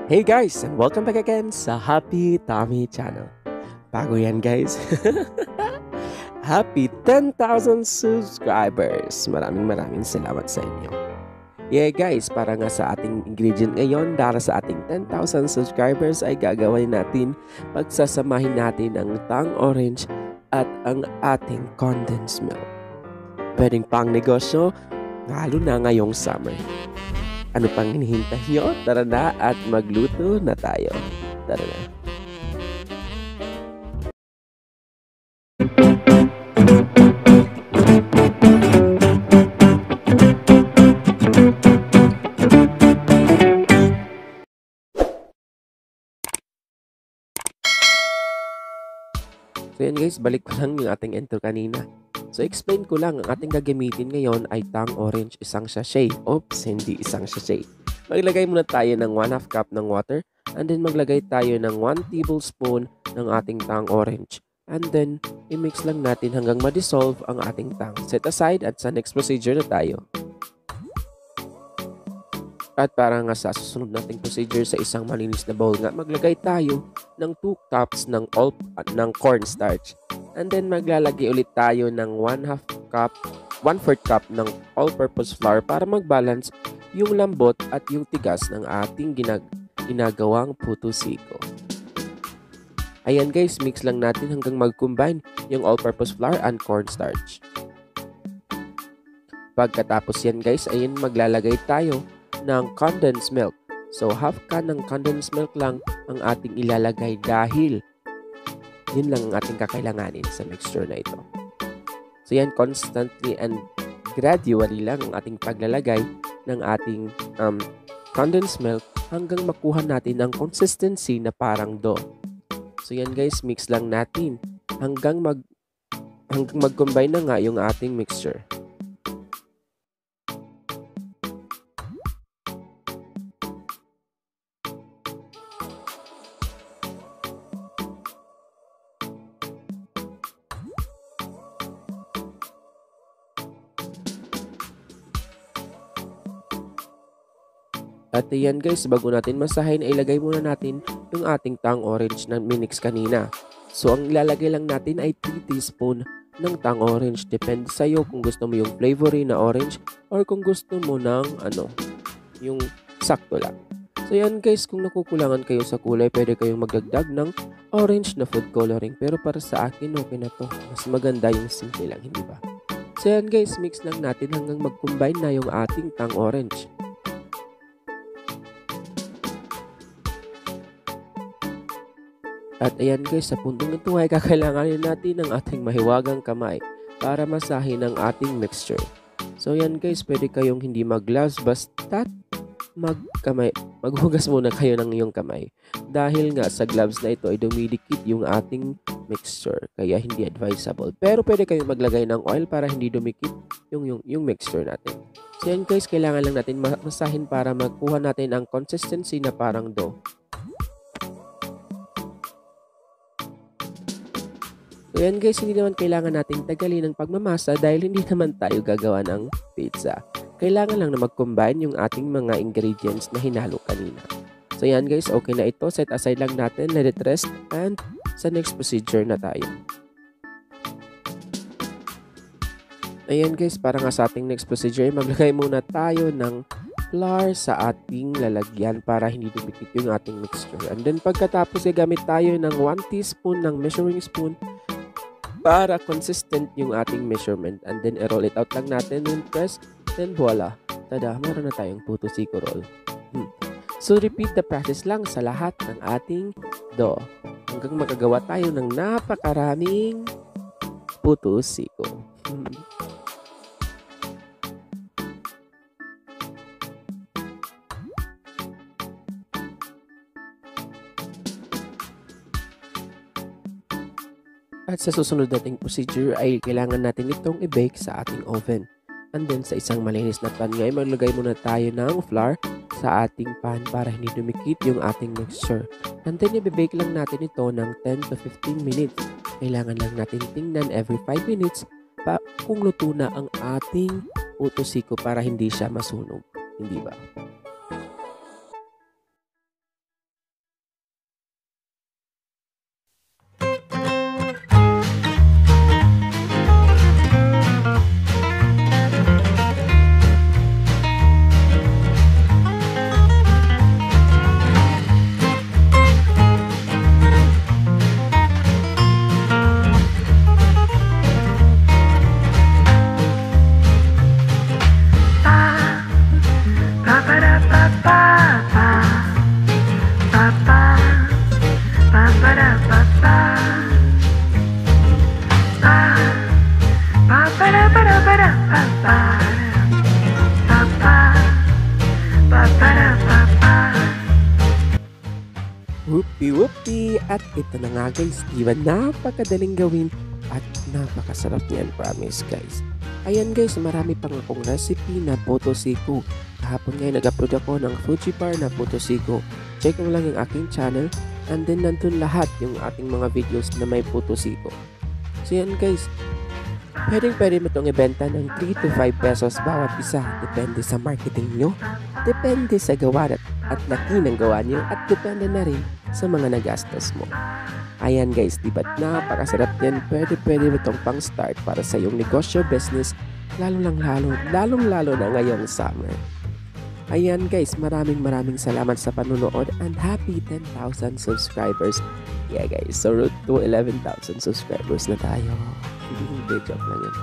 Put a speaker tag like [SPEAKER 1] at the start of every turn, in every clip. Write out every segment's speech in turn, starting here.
[SPEAKER 1] Hey guys, and welcome back again sa Happy Tommy Channel. Bago yan guys. Happy 10,000 subscribers. Maraming salamat sa inyo. Yeah guys, para nga sa ating ingredient ngayon, para sa ating 10,000 subscribers ay gagawin natin, pagsasamahin natin ang tang orange at ang ating condensed milk. Pwedeng pang negosyo, lalo na ngayong summer. Ano pang hinihintay nyo? Tara na at magluto na tayo. Tara na. So yan guys, balik ko lang yung ating intro kanina. So explain ko lang, ang ating gagamitin ngayon ay tang orange, isang sachet. Oops, hindi isang sachet. Maglagay muna tayo ng 1/2 cup ng water and then maglagay tayo ng 1 tablespoon ng ating tang orange. And then, i-mix lang natin hanggang ma-dissolve ang ating tang. Set aside at sa next procedure na tayo. At para nga sa susunod nating procedure sa isang malinis na bowl nga, maglagay tayo ng 2 cups ng cornstarch. And then maglalagay ulit tayo ng 1/4 cup ng all-purpose flour para mag-balance yung lambot at yung tigas ng ating ginagawang puto siko. Ayan guys, mix lang natin hanggang mag-combine yung all-purpose flour and cornstarch. Pagkatapos yan guys, ayan maglalagay tayo ng condensed milk. So half can ng condensed milk lang ang ating ilalagay dahil yun lang ang ating kakailanganin sa mixture na ito. So yan, constantly and gradually lang ang ating paglalagay ng ating condensed milk hanggang makuha natin ang consistency na parang dough. So yan guys, mix lang natin hanggang mag-combine na nga yung ating mixture. At ayan guys, bago natin masahin, ay ilagay muna natin yung ating tang orange na minix kanina. So ang ilalagay lang natin ay 3 teaspoon ng tang orange. Depende sa iyo kung gusto mo yung flavory na orange or kung gusto mo ng yung sakto lang. So yan guys, kung nakukulangan kayo sa kulay, pwede kayong magdagdag ng orange na food coloring. Pero para sa akin, okay na to. Mas maganda yung simple lang, hindi ba? So yan guys, mix lang natin hanggang mag-combine na yung ating tang orange. At ayan guys, sa puntong ito ay kakailanganin natin ng ating mahiwagang kamay para masahin ang ating mixture. So ayan guys, pwede kayong hindi mag-gloves, basta't maghugas muna kayo ng iyong kamay. Dahil nga sa gloves na ito ay dumidikit yung ating mixture, kaya hindi advisable. Pero pwede kayong maglagay ng oil para hindi dumikit yung mixture natin. So ayan guys, kailangan lang natin masahin para magkuha natin ang consistency na parang dough. So yan guys, hindi naman kailangan nating tagalin ang pagmamasa dahil hindi naman tayo gagawa ng pizza. Kailangan lang na mag-combine yung ating mga ingredients na hinalo kanina. So yan guys, okay na ito. Set aside lang natin, let it rest, and sa next procedure na tayo. Ayan guys, para nga sa ating next procedure, maglagay muna tayo ng flour sa ating lalagyan para hindi dumikit yung ating mixture. And then pagkatapos, gamit tayo ng 1 teaspoon ng measuring spoon para consistent yung ating measurement. And then i-roll it out lang natin and press. Then voila, tada, meron na tayong puto siko roll. So repeat the process lang sa lahat ng ating dough hanggang magagawa tayo ng napakaraming puto siko. At sa susunod nating procedure ay kailangan natin itong i-bake sa ating oven. And then sa isang malinis na pan ngayon, maglagay muna tayo ng flour sa ating pan para hindi dumikit yung ating mixture. And then i-bake lang natin ito ng 10 to 15 minutes. Kailangan lang natin tingnan every 5 minutes kung luto na ang ating puto siko para hindi siya masunog. Hindi ba? Whoopie! At ito na nga guys, di ba napakadaling gawin at napakasarap niyan, promise guys. Ayan guys, marami pang akong recipe na potosiko. Kahapon ngayon nag-upload ako ng Fuji bar na potosiko. Check mo lang yung aking channel and then nandun lahat yung ating mga videos na may potosiko. So yan guys, pwede mo itong ibenta ng 3 to 5 pesos bawat isa. Depende sa marketing nyo, depende sa gawa at laki ng gawa nyo, at depende na rin sa mga nagastos mo. Ayan guys, diba't napakasarap yan. Pwede mo itong pang start para sa iyong negosyo, business, lalong lalo na ngayong summer. Ayan guys, maraming salamat sa panunood and happy 10,000 subscribers. Yeah guys, so road to 11,000 subscribers na tayo. Hindi, joke lang yun.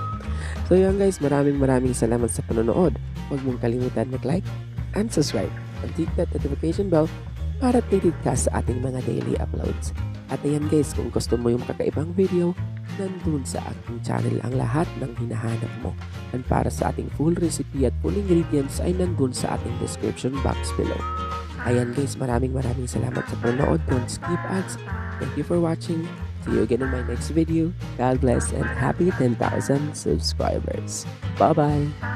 [SPEAKER 1] So yan guys, maraming salamat sa panonood. Huwag mong kalimutan mag-like and subscribe and click that notification bell para updated ka sa ating mga daily uploads. At ayan guys, kung gusto mo yung kakaibang video, nandun sa aking channel ang lahat ng hinahanap mo. And para sa ating full recipe at full ingredients ay nandun sa ating description box below. Ayan guys, maraming salamat sa panonood. Don't skip ads. Thank you for watching. See you again in my next video. God bless and happy 10,000 subscribers. Bye-bye!